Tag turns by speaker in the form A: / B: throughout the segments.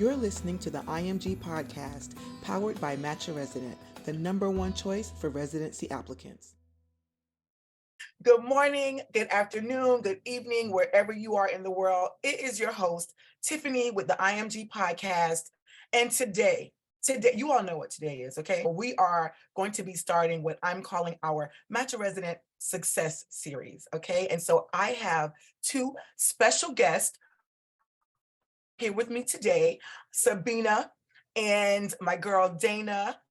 A: You're listening to the IMG podcast, powered by Match a Resident, the #1 choice for residency applicants. Good morning, good afternoon, good evening, wherever you are in the world. It is your host, Tiffany, with the IMG podcast. And today, you all know what today is, okay? We are going to be starting what I'm calling our Match a Resident Success Series, okay? And so I have two special guests here with me today, Sabina and my girl Dana,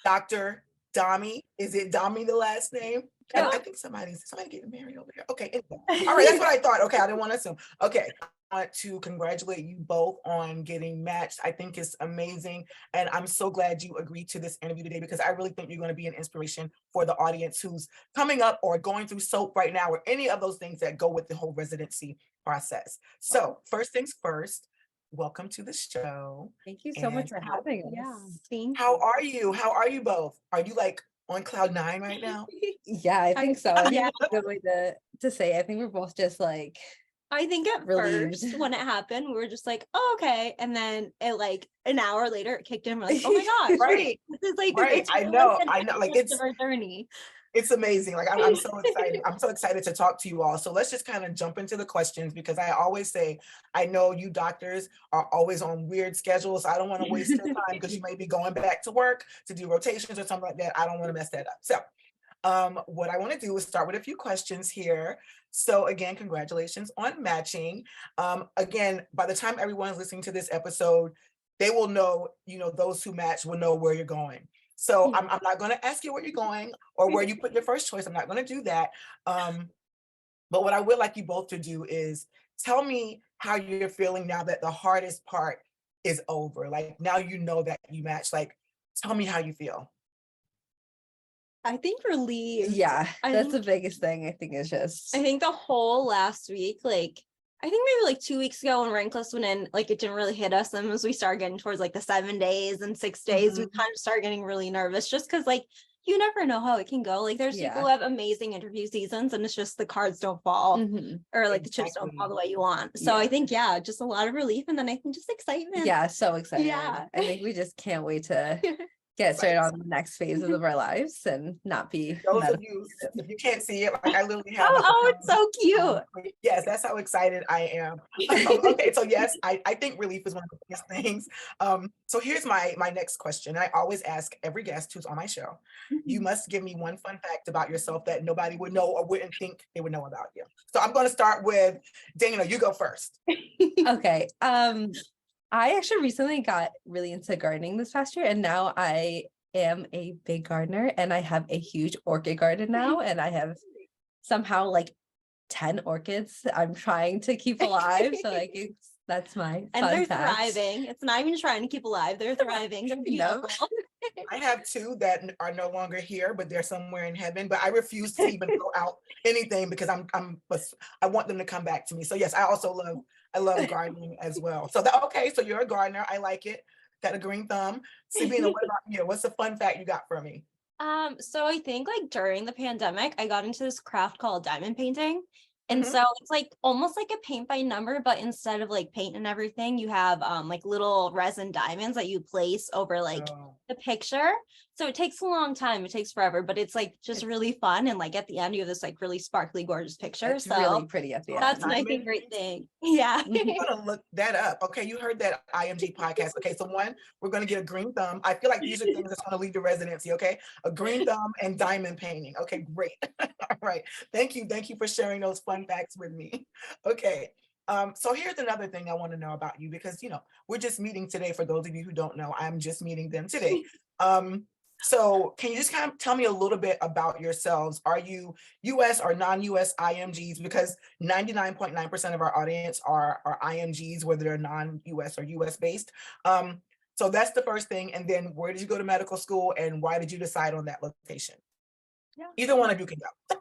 A: Dr. Dhami. Is it Dhami, the last name? And I think somebody getting married over here. Okay, anyway. All right, that's what I thought. Okay, I didn't want to assume. Okay, I want to congratulate you both on getting matched. I think it's amazing, and I'm so glad you agreed to this interview today because I really think you're going to be an inspiration for the audience who's coming up or going through SOAP right now, or any of those things that go with the whole residency process. So first things first, welcome to the show.
B: Thank you so much for having us.
C: Yeah, thank
A: How are you? How are you both? Are you like on cloud 9 right now?
B: Yeah, I think so. Yeah, a good way to say it. I think we're both just like,
C: I think at
B: relieved.
C: first when it happened, we were just like, oh, okay. And then it like an hour later it kicked in. We're like, oh my gosh,
A: Right.
C: this is like
A: Right.
C: it's
A: I
C: really
A: know.
C: been
A: Like
C: aspect of our journey.
A: it's amazing. Like I'm so excited. I'm so excited to talk to you all. So let's just kind of jump into the questions because I always say, I know you doctors are always on weird schedules. I don't want to waste your time because you may be going back to work to do rotations or something like that. I don't want to mess that up. So what I want to do is start with a few questions here. So again, congratulations on matching. Again, by the time everyone's listening to this episode, they will know, those who match will know where you're going. So I'm not going to ask you where you're going or where you put your first choice. I'm not going to do that. But what I would like you both to do is tell me how you're feeling now that the hardest part is over. Like now you know that you match. Like, tell me how you feel.
C: I think relieved.
B: yeah, that's the biggest thing. I think is just,
C: I think the whole last week, like I think maybe like 2 weeks ago when rank list went in, like it didn't really hit us. And as we started getting towards like the 7 days and 6 days, we kind of started getting really nervous just because like you never know how it can go. Like there's people who have amazing interview seasons and it's just the cards don't fall or like the chips don't fall the way you want. So I think, just a lot of relief. And then I think just excitement.
B: Yeah, so excited.
C: Yeah.
B: I think we just can't wait to get started on the next phases of our lives and not be.
A: Those of you, if you can't see it, like I literally have.
C: Oh, it's so cute.
A: Yes, that's how excited I am. Okay, so yes, I think relief is one of the biggest things. So here's my next question. I always ask every guest who's on my show, you must give me one fun fact about yourself that nobody would know or wouldn't think they would know about you. So I'm going to start with Dana. You go first.
B: Okay. I actually recently got really into gardening this past year, and now I am a big gardener, and I have a huge orchid garden now, and I have somehow like 10 orchids I'm trying to keep alive. So like that's my
C: and they're
B: fact.
C: thriving. It's not even trying to keep alive. They're thriving. They're beautiful.
A: I have 2 that are no longer here, but they're somewhere in heaven. But I refuse to even throw out anything because I want them to come back to me. So yes, I love gardening as well. So so you're a gardener. I like it. Got a green thumb. Sabina, what about you? What's a fun fact you got for me?
C: So I think like during the pandemic, I got into this craft called diamond painting. And so it's like almost like a paint by number, but instead of like paint and everything, you have like little resin diamonds that you place over like the picture. So it takes a long time. It takes forever, but it's like just really fun. And like at the end, you have this like really sparkly, gorgeous picture.
B: It's really pretty at the end.
C: That's my favorite thing. Yeah.
A: I'm gonna look that up. Okay, you heard that IMG podcast. Okay, so we're gonna get a green thumb. I feel like these are things that's gonna lead to residency. Okay, a green thumb and diamond painting. Okay, great. All right, thank you for sharing those fun facts with me. Okay, so here's another thing I want to know about you because we're just meeting today. For those of you who don't know, I'm just meeting them today. So can you just kind of tell me a little bit about yourselves? Are you US or non-US IMGs? Because 99.9% of our audience are IMGs, whether they're non-US or US based. So that's the first thing. And then where did you go to medical school and why did you decide on that location? Either one of you can go.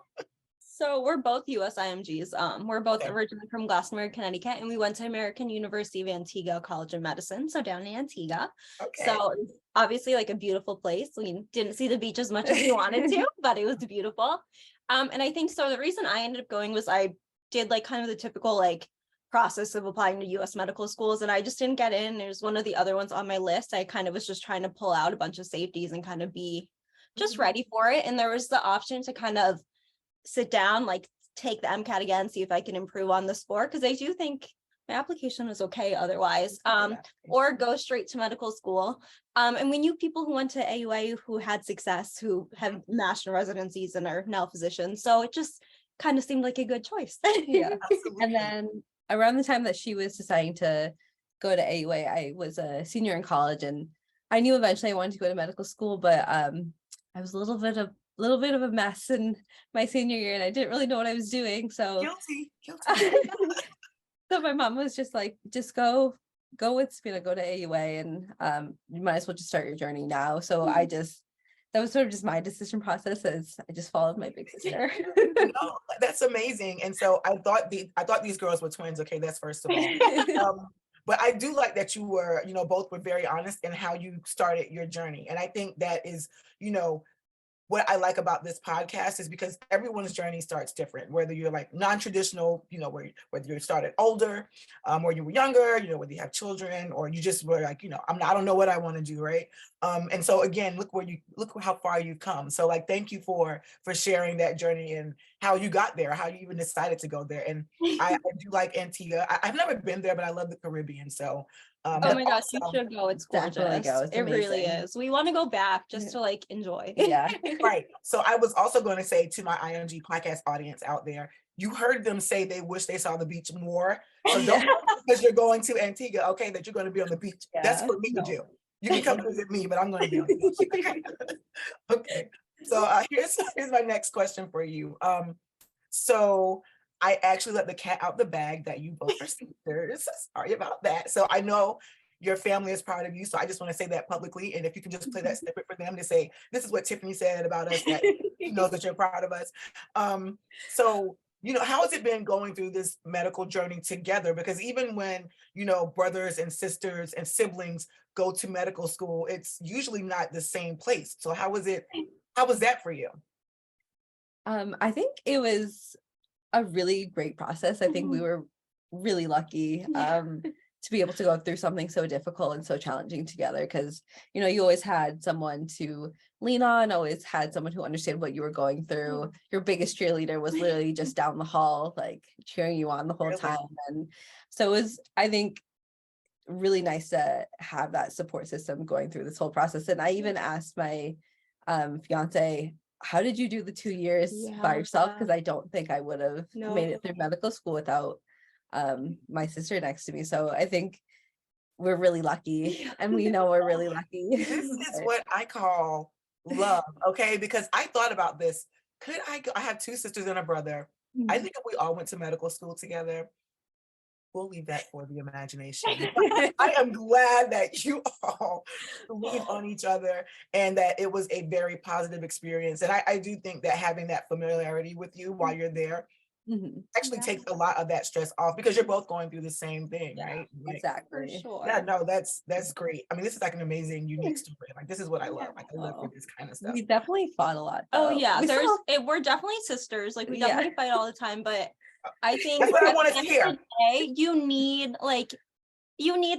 C: So we're both US IMGs. We're both originally from Glastonbury, Connecticut, and we went to American University of Antigua College of Medicine, so down in Antigua. Okay. So obviously like a beautiful place. We didn't see the beach as much as we wanted to, but it was beautiful. And I think so the reason I ended up going was I did like kind of the typical like process of applying to US medical schools, and I just didn't get in. There's one of the other ones on my list. I kind of was just trying to pull out a bunch of safeties and kind of be just ready for it. And there was the option to kind of sit down, like take the MCAT again, see if I can improve on the score, because I do think my application was okay otherwise, or go straight to medical school. And we knew people who went to AUA who had success, who have national residencies and are now physicians. So it just kind of seemed like a good choice.
B: Yeah. And then around the time that she was deciding to go to AUA, I was a senior in college, and I knew eventually I wanted to go to medical school, but I was a little bit of a mess in my senior year, and I didn't really know what I was doing. So
A: Guilty.
B: so my mom was just like, just go with Sabina, go to AUA, and you might as well just start your journey now. So that was sort of just my decision process, as I just followed my big sister.
A: No, that's amazing. And so I thought these girls were twins. Okay, that's first of all. But I do like that you were, both were very honest in how you started your journey. And I think that is, what I like about this podcast is because everyone's journey starts different, whether you're like non-traditional, whether you started older, or you were younger, whether you have children, or you just were like, I don't know what I want to do, right? And so again, look how far you've come. So like, thank you for sharing that journey and how you got there, how you even decided to go there. And I do like Antigua. I've never been there, but I love the Caribbean. So
C: oh my gosh, you should go. It's gorgeous. It really is. We want to go back just to like enjoy.
B: Yeah.
A: Right. So I was also going to say to my IMG podcast audience out there, you heard them say they wish they saw the beach more. So don't because you're going to Antigua, okay, that you're going to be on the beach. Yeah, that's for me to do. You can come visit me, but I'm going to be on the beach. Okay. So here's my next question for you. So I actually let the cat out the bag that you both are sisters. Sorry about that. So I know your family is proud of you. So I just want to say that publicly. And if you can just play that snippet for them to say, this is what Tiffany said about us, that she knows that you're proud of us. So, how has it been going through this medical journey together? Because even when, brothers and sisters and siblings go to medical school, it's usually not the same place. So how was that for you?
B: I think it was a really great process. I think we were really lucky to be able to go through something so difficult and so challenging together, because you always had someone to lean on, always had someone who understood what you were going through. Your biggest cheerleader was literally just down the hall, like cheering you on the whole time. And so it was, I think, really nice to have that support system going through this whole process. And I even asked my fiance, how did you do the 2 years by yourself? Because I don't think I would have made it through medical school without my sister next to me. So I think we're really lucky, and we know we're really lucky.
A: This is what I call love, okay? Because I thought about this. Could I go? I have two sisters and a brother. I think if we all went to medical school together, we'll leave that for the imagination. I am glad that you all believe on each other and that it was a very positive experience. And I do think that having that familiarity with you while you're there actually takes a lot of that stress off, because you're both going through the same thing, right? Like,
B: exactly.
C: For sure.
A: Yeah, no, that's great. I mean, this is like an amazing, unique story. Like, this is what I love. Like, I live for this kind of stuff.
B: We definitely fought a lot.
C: Oh yeah, we're definitely sisters. Like, we definitely fight all the time, but I think
A: that's what I wanted to hear.
C: You need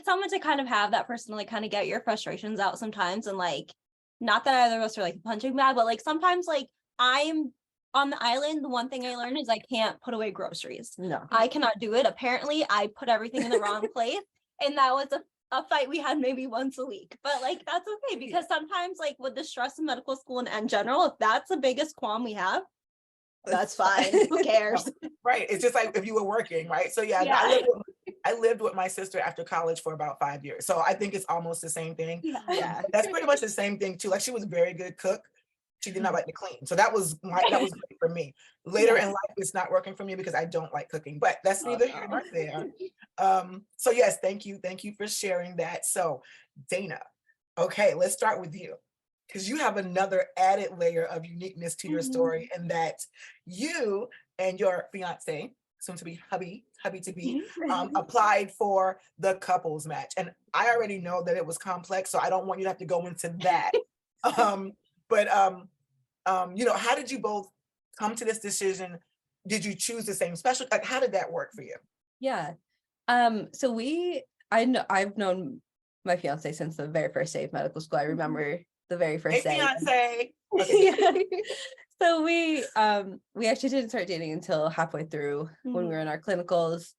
C: someone to kind of have that person to like kind of get your frustrations out sometimes. And like, not that either of us are like a punching bag, but like sometimes like I'm on the island, the one thing I learned is I can't put away groceries.
B: No,
C: I cannot do it. Apparently I put everything in the wrong place. And that was a fight we had maybe once a week, but like, that's okay, because sometimes like with the stress of medical school and in general, if that's the biggest qualm we have, that's fine. Who cares?
A: Right. It's just like if you were working, right? So yeah. I lived with my sister after college for about 5 years. So I think it's almost the same thing.
C: Yeah.
A: That's pretty much the same thing too. Like, she was a very good cook. She did not like to clean. So that was great for me. Later in life, it's not working for me because I don't like cooking, but that's neither here nor there. So yes, thank you. Thank you for sharing that. So Dana, okay, let's start with you, because you have another added layer of uniqueness to your story, and that you and your fiance, soon to be hubby to be, applied for the couples match. And I already know that it was complex, so I don't want you to have to go into that. But how did you both come to this decision? Did you choose the same special? Like, how did that work for you?
B: Yeah. So I've known my fiance since the very first day of medical school. I remember the very first day.
A: Fiance. Okay.
B: Yeah. So we actually didn't start dating until halfway through when we were in our clinicals.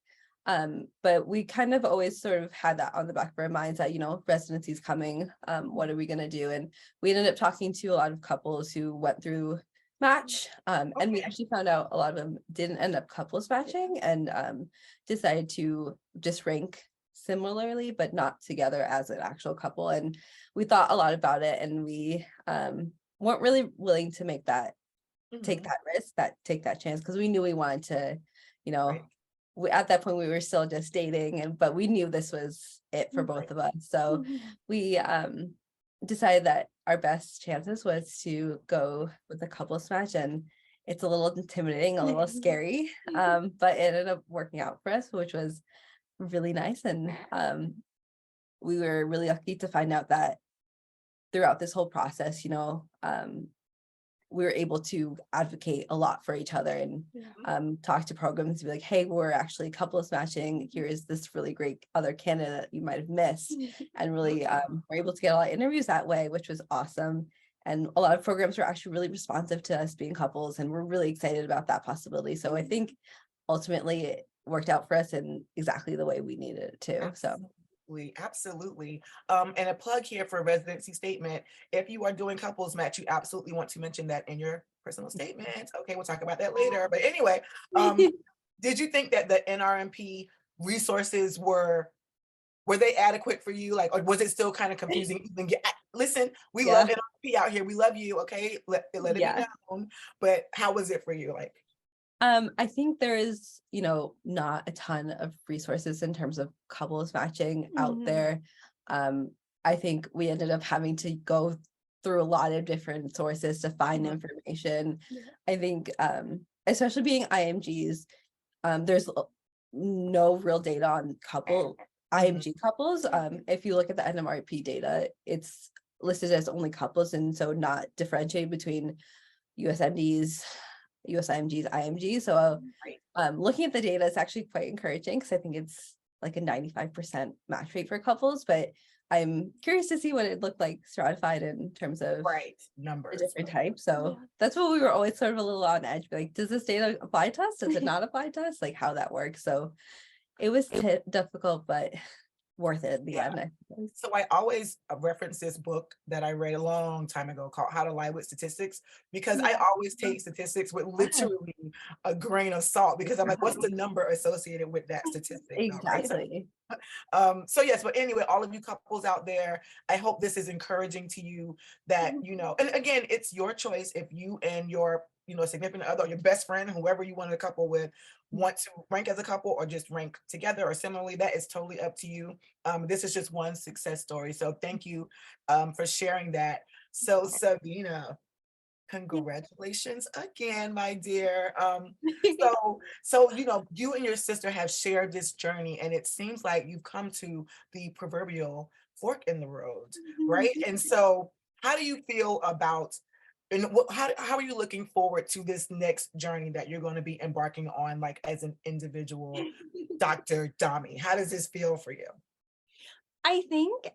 B: But we kind of always sort of had that on the back of our minds that, residency's coming. What are we gonna do? And we ended up talking to a lot of couples who went through match. And we actually found out a lot of them didn't end up couples matching and decided to just rank similarly, but not together as an actual couple. And we thought a lot about it, and we weren't really willing to make that take that risk, take that chance, because we knew we wanted to,
A: Right.
B: at that point we were still just dating, but we knew this was it for both of us. So we decided that our best chances was to go with a couples match, and it's a little intimidating, a little scary, but it ended up working out for us, which was really nice. And we were really lucky to find out that throughout this whole process, we were able to advocate a lot for each other and talk to programs to be like, hey, we're actually couples matching. Here is this really great other candidate you might have missed. And really we're able to get a lot of interviews that way, which was awesome. And a lot of programs were actually really responsive to us being couples, and we're really excited about that possibility. So I think ultimately it worked out for us in exactly the way we needed it to. So
A: Absolutely. And a plug here for residency statement. If you are doing couples match, you absolutely want to mention that in your personal statement. Okay, we'll talk about that later. But anyway, did you think that the NRMP resources were they adequate for you? Like, or was it still kind of confusing? Listen, we love NRMP out here. We love you. Okay, let it be known. But how was it for you? Like,
B: I think there is, not a ton of resources in terms of couples matching out there. I think we ended up having to go through a lot of different sources to find information. I think, especially being IMGs, there's no real data on IMG couples. If you look at the NMRP data, it's listed as only couples, and so not differentiated between USMDs, USIMGs, IMG. So looking at the data is actually quite encouraging, because I think it's like a 95% match rate for couples, but I'm curious to see what it looked like stratified in terms of
A: numbers,
B: the different types. So that's what we were always sort of a little on edge, like, does this data apply to us? Does it not apply to us? Like, how that works. So it was difficult, but worth it at the end, I suppose.
A: So I always reference this book that I read a long time ago called How to Lie with Statistics, because I always take statistics with literally a grain of salt, because I'm like, what's the number associated with that statistic?
B: Exactly.
A: So yes, but anyway, all of you couples out there, I hope this is encouraging to you that, and again, it's your choice if you and your significant other, or your best friend, whoever you want to couple with, want to rank as a couple or just rank together or similarly. That is totally up to you. This is just one success story. So thank you for sharing that. So Sabina, congratulations again, my dear. So you and your sister have shared this journey, and it seems like you've come to the proverbial fork in the road, right? And so how do you feel about, and how are you looking forward to this next journey that you're going to be embarking on, like as an individual, Dr. Dhami? How does this feel for you?
C: I think,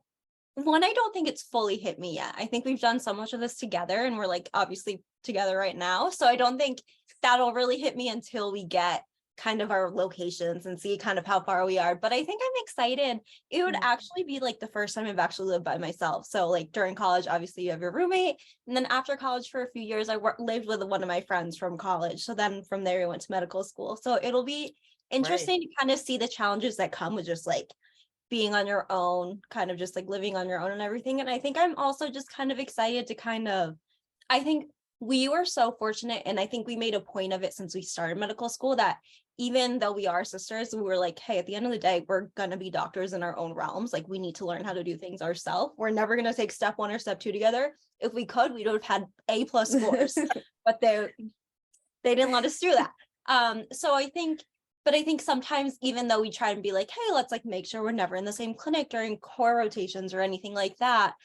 C: I don't think it's fully hit me yet. I think we've done so much of this together, and we're like obviously together right now. So I don't think that'll really hit me until we get kind of our locations and see kind of how far we are. But I think I'm excited. It would actually be like the first time I've actually lived by myself. So like during college, obviously you have your roommate. And then after college for a few years, I lived with one of my friends from college. So then from there, we went to medical school. So it'll be interesting to kind of see the challenges that come with just like being on your own, kind of just like living on your own and everything. And I think I'm also just kind of excited to I think we were so fortunate, and I think we made a point of it since we started medical school, that even though we are sisters, we were like, hey, at the end of the day, we're going to be doctors in our own realms. Like, we need to learn how to do things ourselves. We're never going to take step 1 or step 2 together. If we could, we would have had A+ scores, but they didn't let us do that. So I think sometimes, even though we try and be like, hey, let's like make sure we're never in the same clinic during core rotations or anything like that,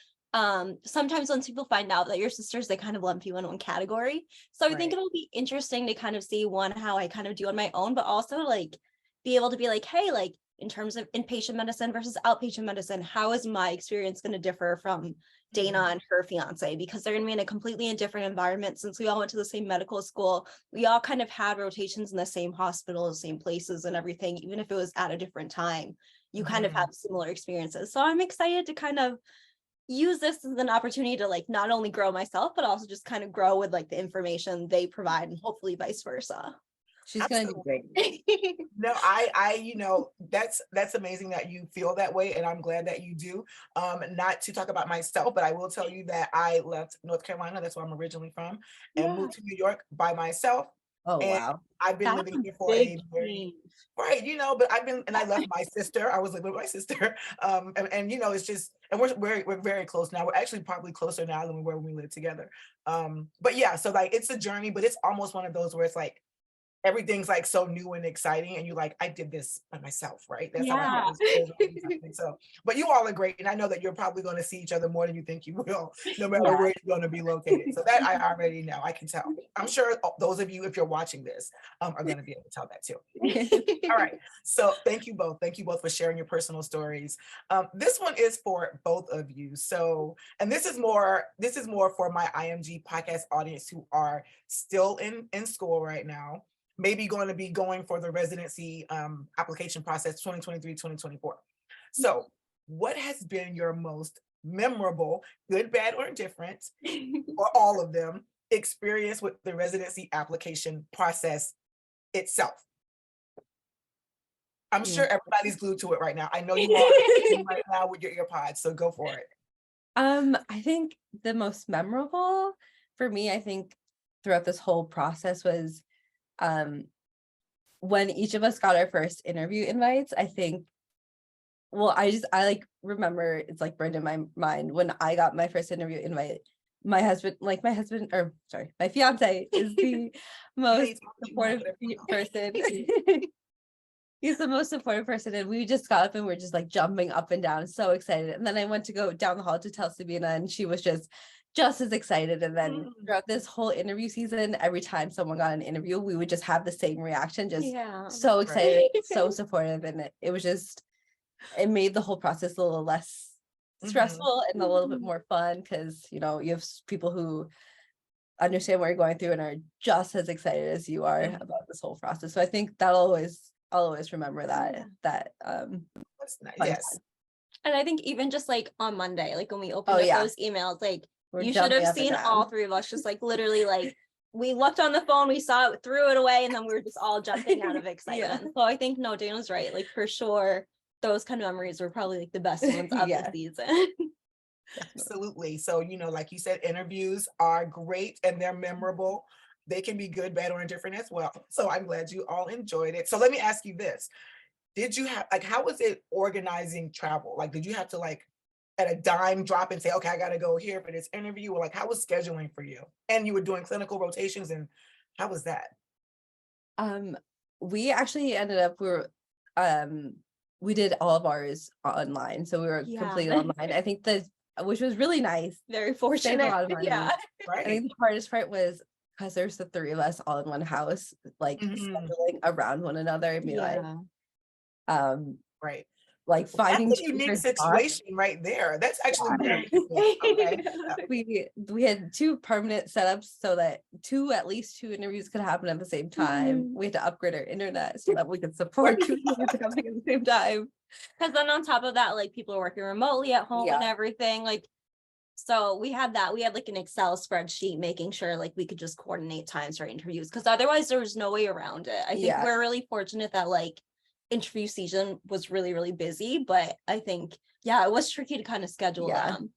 C: sometimes once people find out that you're sisters, they kind of lump you in one category. So I think it'll be interesting to kind of see, one, how I kind of do on my own, but also like be able to be like, hey, like in terms of inpatient medicine versus outpatient medicine, how is my experience going to differ from Dana and her fiance, because they're going to be in a completely different environment. Since we all went to the same medical school, we all kind of had rotations in the same hospital, the same places and everything, even if it was at a different time, you kind of have similar experiences. So I'm excited to kind of use this as an opportunity to like not only grow myself, but also just kind of grow with like the information they provide, and hopefully vice versa.
B: She's gonna do great.
A: No, you know, that's amazing that you feel that way, and I'm glad that you do. Not to talk about myself, but I will tell you that I left North Carolina, that's where I'm originally from, and moved to New York by myself.
B: Oh,
A: and
B: wow.
A: I've been
C: That's
A: living here for
C: big
A: a very,
C: change.
A: right, you know, but I left my sister. I was living with my sister. And you know, it's just, and we're very close now. We're actually probably closer now than we were when we lived together. But yeah, so like it's a journey, but it's almost one of those where it's like everything's like so new and exciting, and you're like, I did this by myself, right? That's how I feel. So, but you all are great, and I know that you're probably going to see each other more than you think you will, no matter where you're going to be located. So that I already know, I can tell. I'm sure those of you, if you're watching this, are going to be able to tell that too. All right. So thank you both. Thank you both for sharing your personal stories. This one is for both of you. So, and this is more for my IMG podcast audience who are still in school right now, maybe going to be going for the residency application process 2023, 2024. So what has been your most memorable, good, bad, or indifferent, or all of them, experience with the residency application process itself? I'm sure everybody's glued to it right now. I know you are right now with your earpods, so go for it.
B: I think the most memorable for me, I think throughout this whole process was when each of us got our first interview invites. I think, well, I like remember, it's like burned in my mind when I got my first interview invite. My husband, my fiance is the most supportive person. He's the most supportive person, and we just got up and we're just like jumping up and down, so excited. And then I went to go down the hall to tell Sabina, and she was just as excited. And then throughout this whole interview season, every time someone got an interview, we would just have the same reaction, just so excited, so supportive. And it was just, it made the whole process a little less stressful and a little bit more fun, because you know, you have people who understand what you're going through and are just as excited as you are about this whole process. So I think I'll always remember that
A: That's nice. Yes.
C: Time. And I think even just like on Monday, like when we opened up those emails, like you should have seen all three of us just like literally like we looked on the phone, we saw it, threw it away, and then we were just all jumping out of excitement. So I think Dana's right. Like for sure, those kind of memories were probably like the best ones of the season.
A: Absolutely. So, you know, like you said, interviews are great and they're memorable. They can be good, bad, or indifferent as well. So I'm glad you all enjoyed it. So let me ask you this. Did you have, like, how was it organizing travel? Like, did you have to like at a dime drop and say, okay, I got to go here for this interview? Or like, how was scheduling for you? And you were doing clinical rotations, and how was that?
B: We actually ended up, we did all of ours online. So we were completely online. I think which was really nice.
C: Very fortunate.
B: Right. I think the hardest part was because there's the three of us all in one house, like scheduling around one another and be like,
A: right.
B: Like finding
A: that's a unique situation right there. That's actually very okay.
B: We had two permanent setups so that at least two interviews could happen at the same time. We had to upgrade our internet so that we could support two interviews happening at the same time.
C: Because then on top of that, like people are working remotely at home and everything. Like, so we had like an Excel spreadsheet making sure like we could just coordinate times for interviews, because otherwise there was no way around it. I think we're really fortunate that like interview season was really, really busy, but I think, it was tricky to kind of schedule them,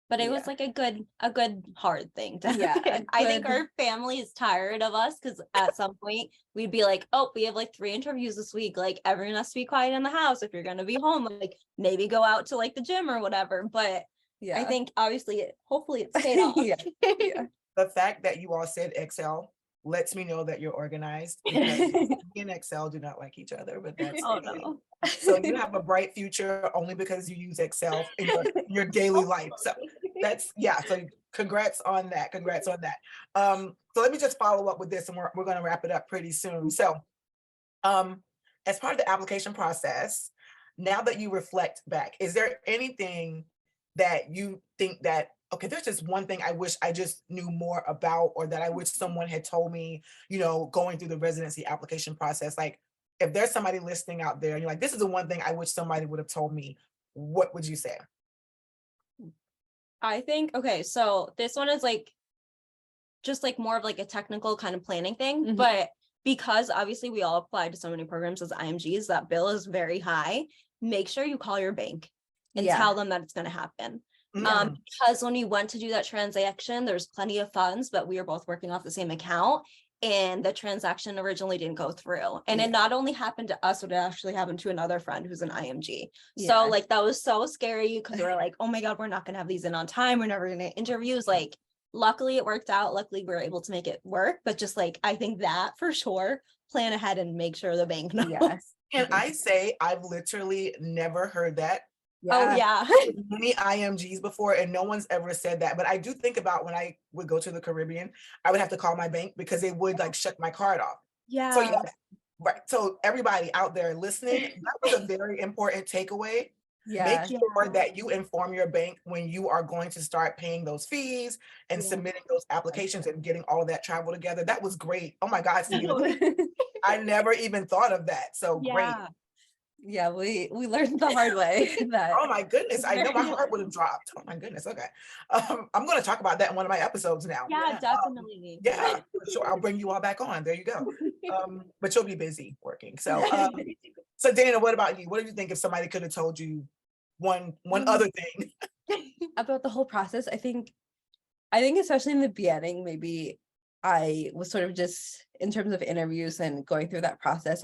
C: but it was like a good hard thing to I think our family is tired of us, because at some point we'd be like, oh, we have like 3 interviews this week, like everyone has to be quiet in the house. If you're going to be home, like maybe go out to like the gym or whatever. But I think obviously hopefully it stayed on.
A: The fact that you all said Excel lets me know that you're organized, because me and Excel do not like each other, but that's
C: no.
A: So you have a bright future only because you use Excel in your daily life. So that's so congrats on that. So let me just follow up with this, and we're going to wrap it up pretty soon. So as part of the application process, now that you reflect back, is there anything that you think that, okay, there's just one thing I wish I just knew more about, or that I wish someone had told me, going through the residency application process? Like, if there's somebody listening out there and you're like, this is the one thing I wish somebody would have told me, what would you say?
C: I think, okay, so this one is like just like more of like a technical kind of planning thing, but because obviously we all apply to so many programs as IMGs, that bill is very high. Make sure you call your bank and tell them that it's going to happen. Because when we went to do that transaction, there's plenty of funds, but we were both working off the same account, and the transaction originally didn't go through. And it not only happened to us, but it actually happened to another friend who's an IMG. So like, that was so scary, because we were like, oh my God, we're not going to have these in on time. We're never going to interviews. Like, luckily it worked out. Luckily we were able to make it work. But just like, I think that for sure, plan ahead and make sure the bank knows.
B: Yes.
A: Can I say I've literally never heard that?
C: Oh yeah.
A: Many IMGs before, and no one's ever said that. But I do think about when I would go to the Caribbean, I would have to call my bank because they would like shut my card off.
C: Yeah.
A: So yes, right. So everybody out there listening, that was a very important takeaway. Make sure that you inform your bank when you are going to start paying those fees and submitting those applications and getting all of that travel together. That was great. Oh my God, Sabina, I never even thought of that. So great.
B: Yeah, we learned the hard way that.
A: Oh my goodness, I know my heart would have dropped. Oh my goodness. Okay. I'm going to talk about that in one of my episodes now.
C: Yeah, definitely.
A: Yeah, for sure. I'll bring you all back on. There you go. But you'll be busy working. So so Dana, what about you? What do you think if somebody could have told you one other thing
B: about the whole process? I think especially in the beginning, maybe I was sort of just, in terms of interviews and going through that process,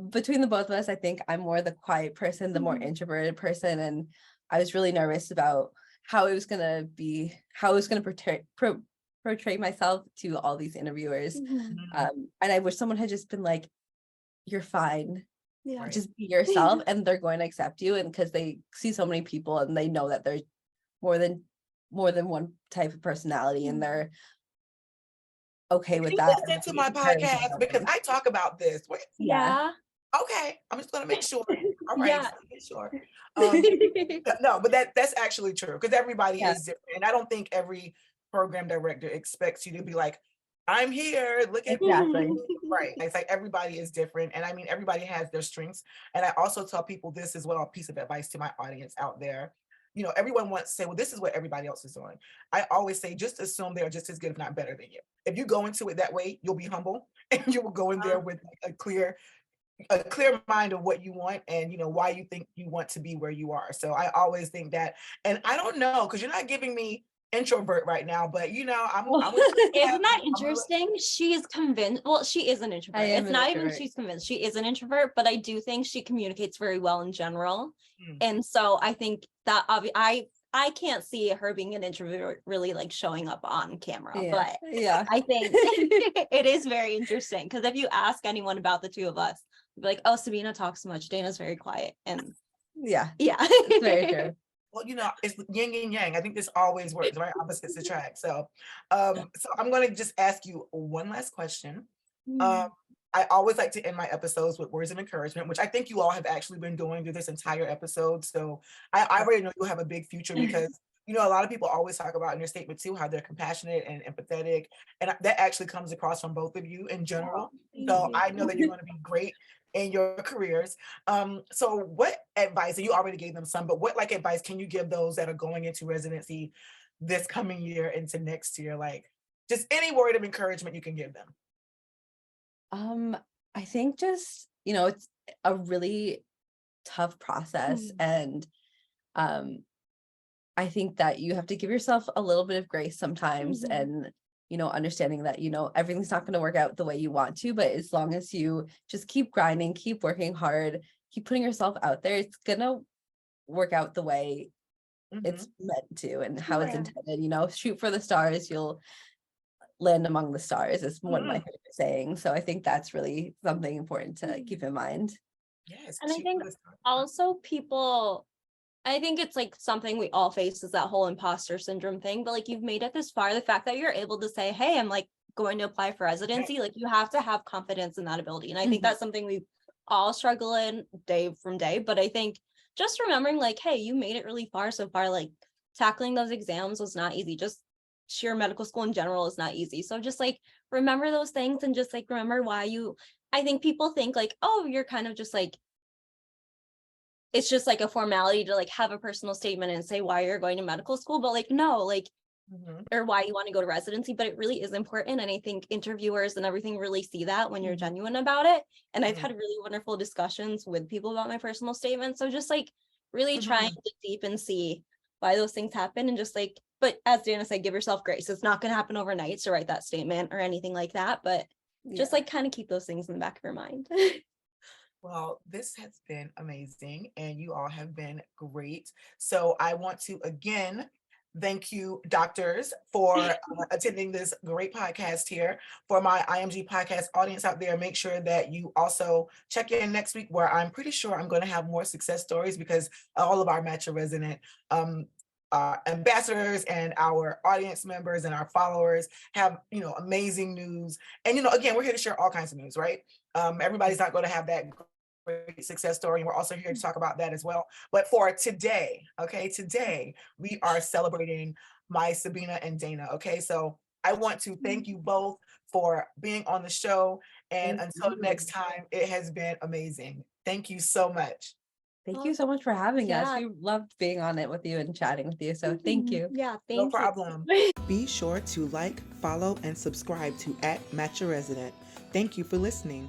B: between the both of us, I think I'm more the quiet person, the more introverted person. And I was really nervous about how it was going to portray myself to all these interviewers. And I wish someone had just been like, you're fine. Yeah. Just be yourself, and they're going to accept you. And because they see so many people and they know that there's more than one type of personality, and they're okay with that.
A: Listen to my podcast because I talk about this.
C: Yeah.
A: Okay, I'm just gonna make sure. All right,
C: Yeah.
A: make sure. No, but that's actually true, because everybody is different, and I don't think every program director expects you to be like, I'm here, look at me. Right. It's like everybody is different, and I mean everybody has their strengths. And I also tell people this as well, a piece of advice to my audience out there. Everyone wants to say, well, this is what everybody else is doing. I always say, just assume they're just as good, if not better than you. If you go into it that way, you'll be humble, and you will go in there with a clear mind of what you want, and why you think you want to be where you are. So I always think that. And I don't know, because you're not giving me introvert right now, but I'm
C: isn't that interesting? She is convinced. Well, she is an introvert. It's not even she's convinced, she is an introvert, but I do think she communicates very well in general. And so I think that I can't see her being an introvert really like showing up on camera, but I think it is very interesting, because if you ask anyone about the two of us, they'll be like, oh, Sabina talks so much, Dana's very quiet. And
B: it's very true.
A: Well, it's yin and yang. I think this always works, right? Opposites attract. So I'm going to just ask you one last question. I always like to end my episodes with words of encouragement, which I think you all have actually been doing through this entire episode. So I already know you'll have a big future, because a lot of people always talk about in your statement too how they're compassionate and empathetic, and that actually comes across from both of you in general. So I know that you're going to be great in your careers. So what advice, and you already gave them some, but what advice can you give those that are going into residency this coming year into next year? Like, just any word of encouragement you can give them.
B: I think just, it's a really tough process, and I think that you have to give yourself a little bit of grace sometimes, and understanding that everything's not going to work out the way you want to, but as long as you just keep grinding, keep working hard, keep putting yourself out there, it's gonna work out the way it's meant to, and how it's intended. Shoot for the stars, you'll land among the stars, is one of my favorite sayings. So I think that's really something important to keep in mind.
A: Yes.
C: And I think also I think it's like something we all face, is that whole imposter syndrome thing, but you've made it this far, the fact that you're able to say, hey, I'm going to apply for residency, you have to have confidence in that ability. And I think that's something we all struggling day from day, but I think just remembering like, hey, you made it really far so far, like tackling those exams was not easy. Just sheer medical school in general is not easy. So just like remember those things and just like remember why I think people think like, oh, you're kind of just like, it's just like a formality to like have a personal statement and say why you're going to medical school, but like no, like or why you want to go to residency, but it really is important. And I think interviewers and everything really see that when you're genuine about it. And I've had really wonderful discussions with people about my personal statement. So just like really trying to dig deep and see why those things happen, and just like, but as Dana said, give yourself grace. It's not going to happen overnight to write that statement or anything like that, but just like kind of keep those things in the back of your mind.
A: Well, this has been amazing and you all have been great. So I want to again thank you, doctors, for attending this great podcast here. For my IMG podcast audience out there, make sure that you also check in next week, where I'm pretty sure I'm going to have more success stories, because all of our Match Your Resident ambassadors and our audience members and our followers have, amazing news. And, again, we're here to share all kinds of news, right? Everybody's not going to have that great success story, and we're also here to talk about that as well. But for today, today we are celebrating my Sabina and Dana. Okay, so I want to thank you both for being on the show, and until next time, it has been amazing. Thank you so much.
B: Thank you so much for having us. We loved being on it with you and chatting with you. So thank you.
C: Yeah, thank
A: you.
C: No
A: problem. Be sure to like, follow, and subscribe to @Match Your Resident. Thank you for listening.